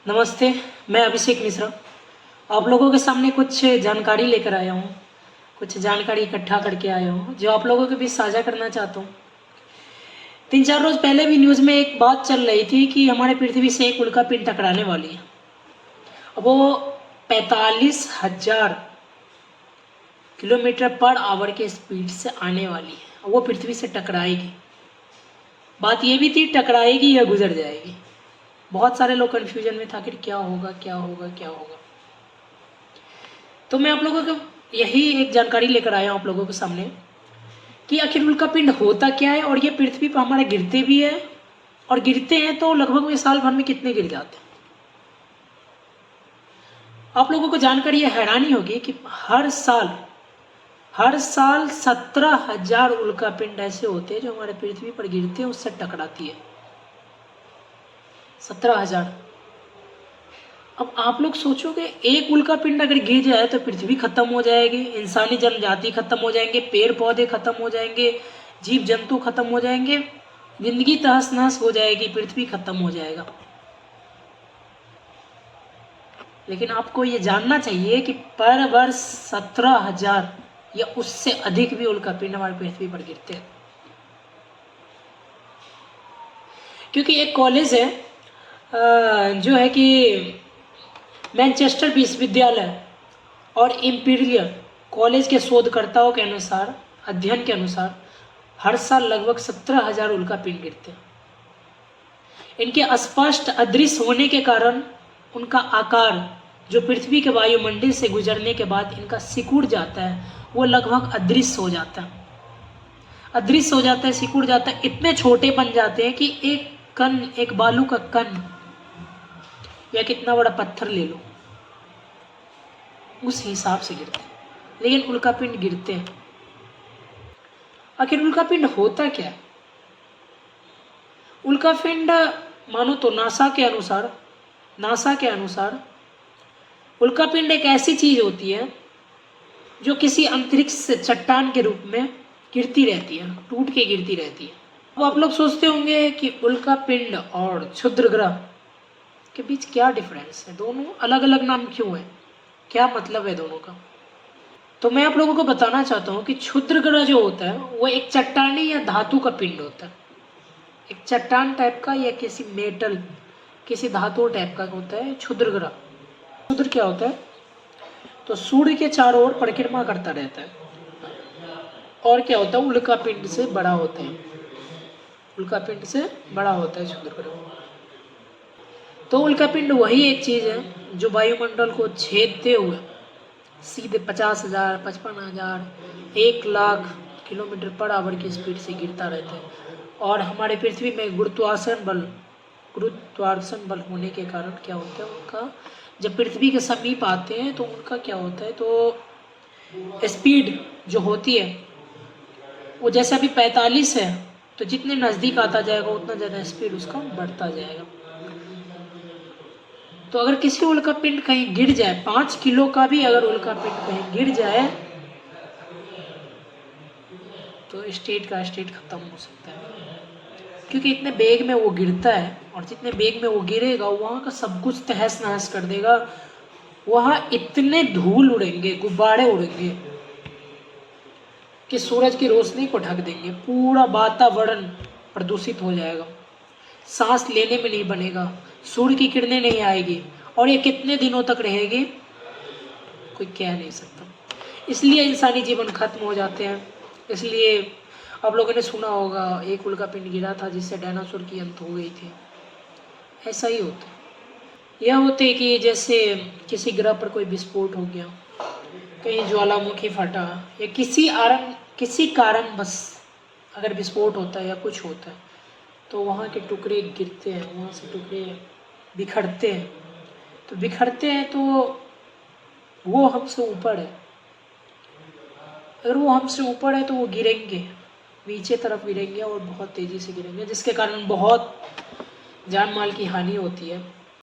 नमस्ते, मैं अभिषेक मिश्रा आप लोगों के सामने कुछ जानकारी लेकर आया हूँ। कुछ जानकारी इकट्ठा करके आया हूँ जो आप लोगों के बीच साझा करना चाहता हूँ। 3-4 रोज पहले भी न्यूज़ में एक बात चल रही थी कि हमारे पृथ्वी से एक उल्का पिंड टकराने वाली है। अब वो 45,000 किलोमीटर पर आवर के स्पीड से आने वाली है। वो पृथ्वी से टकराएगी। बात ये भी थी टकराएगी या गुजर जाएगी। बहुत सारे लोग कन्फ्यूजन में था कि क्या होगा क्या होगा क्या होगा। तो मैं आप लोगों को यही एक जानकारी लेकर आया हूँ आप लोगों के सामने कि आखिर उल्का पिंड होता क्या है और ये पृथ्वी पर हमारे गिरते भी है और गिरते हैं तो लगभग में साल भर में कितने गिर जाते हैं। आप लोगों को जानकर ये हैरानी होगी कि हर साल 17,000 उल्का पिंड ऐसे होते हैं जो हमारे पृथ्वी पर गिरते हैं, उससे टकराती है 17,000। अब आप लोग सोचोगे एक उल्का पिंड अगर गिर जाए तो पृथ्वी खत्म हो जाएगी, इंसानी जनजाति खत्म हो जाएंगे, पेड़ पौधे खत्म हो जाएंगे, जीव जंतु खत्म हो जाएंगे, जिंदगी तहस नहस हो जाएगी, पृथ्वी खत्म हो जाएगा। लेकिन आपको ये जानना चाहिए कि पर वर्ष 17,000 या उससे अधिक भी उल्का पिंड हमारी पृथ्वी पर गिरते हैं। क्योंकि एक कॉलेज है जो है कि मैनचेस्टर विश्वविद्यालय और इंपीरियल कॉलेज के शोधकर्ताओं के अनुसार, अध्ययन के अनुसार, हर साल लगभग 17,000 उल्का पिंड गिरते हैं। इनके अस्पष्ट अदृश्य होने के कारण उनका आकार जो पृथ्वी के वायुमंडल से गुजरने के बाद इनका सिकुड़ जाता है, वो लगभग अदृश्य हो जाता है। अदृश्य हो जाता है, सिकुड़ जाता है, इतने छोटे बन जाते हैं कि एक कण, एक बालू का कण या कितना बड़ा पत्थर ले लो, उस हिसाब से गिरते हैं। लेकिन उल्का पिंड गिरते हैं। आखिर उल्का पिंड होता क्या है? उल्का पिंड मानो तो नासा के अनुसार उल्का पिंड एक ऐसी चीज होती है जो किसी अंतरिक्ष से चट्टान के रूप में गिरती रहती है, टूट के गिरती रहती है। अब आप लोग सोचते होंगे कि उल्का पिंड और क्षुद्र ग्रह के बीच क्या डिफरेंस है, दोनों अलग अलग नाम क्यों है, क्या मतलब है दोनों का? तो मैं आप लोगों को बताना चाहता हूँ कि क्षुद्र ग्रह जो होता है वो एक चट्टानी या धातु का पिंड होता है, एक चट्टान टाइप का या किसी मेटल, किसी धातु टाइप का होता है क्षुद्र ग्रह। क्षुद्र क्या होता है? तो सूर्य के चारों ओर परिक्रमा करता रहता है। और क्या होता है? उल्का पिंड से बड़ा होता है, उल्का पिंड से बड़ा होता है क्षुद्र ग्रह। तो उल्का पिंड वही एक चीज है जो वायुमंडल को छेदते हुए सीधे 50,000, 55,000, 1,00,000 किलोमीटर पर आवर की स्पीड से गिरता रहता है। और हमारे पृथ्वी में गुरुत्वाकर्षण बल होने के कारण क्या होता है, उनका जब पृथ्वी के समीप आते हैं तो उनका क्या होता है, तो स्पीड जो होती है वो जैसे अभी 45 है, तो जितने नज़दीक आता जाएगा उतना ज़्यादा स्पीड उसका बढ़ता जाएगा। तो अगर किसी उल्का पिंड कहीं गिर जाए, 5 किलो का भी अगर उल्का पिंड कहीं गिर जाए तो स्टेट खत्म हो सकता है। क्योंकि इतने बेग में वो गिरता है और जितने बेग में वो गिरेगा वहाँ का सब कुछ तहस नहस कर देगा। वहाँ इतने धूल उड़ेंगे, गुब्बारे उड़ेंगे कि सूरज की रोशनी को ढक देंगे, पूरा वातावरण प्रदूषित हो जाएगा, सांस लेने में नहीं बनेगा, सूर्य की किरणें नहीं आएगी। और ये कितने दिनों तक रहेगी कोई कह नहीं सकता। इसलिए इंसानी जीवन खत्म हो जाते हैं। इसलिए आप लोगों ने सुना होगा एक उल्का पिंड गिरा था जिससे डायनासोर की अंत हो गई थी। ऐसा ही होता है। यह होते कि जैसे किसी ग्रह पर कोई विस्फोट हो गया, कहीं ज्वालामुखी फटा या किसी कारण बस अगर विस्फोट होता है या कुछ होता है तो वहाँ के टुकड़े गिरते हैं, वहाँ से टुकड़े बिखरते हैं। तो बिखरते हैं तो वो हमसे ऊपर है। अगर वो हमसे ऊपर है तो वो गिरेंगे, नीचे तरफ गिरेंगे और बहुत तेज़ी से गिरेंगे, जिसके कारण बहुत जान माल की हानि होती है।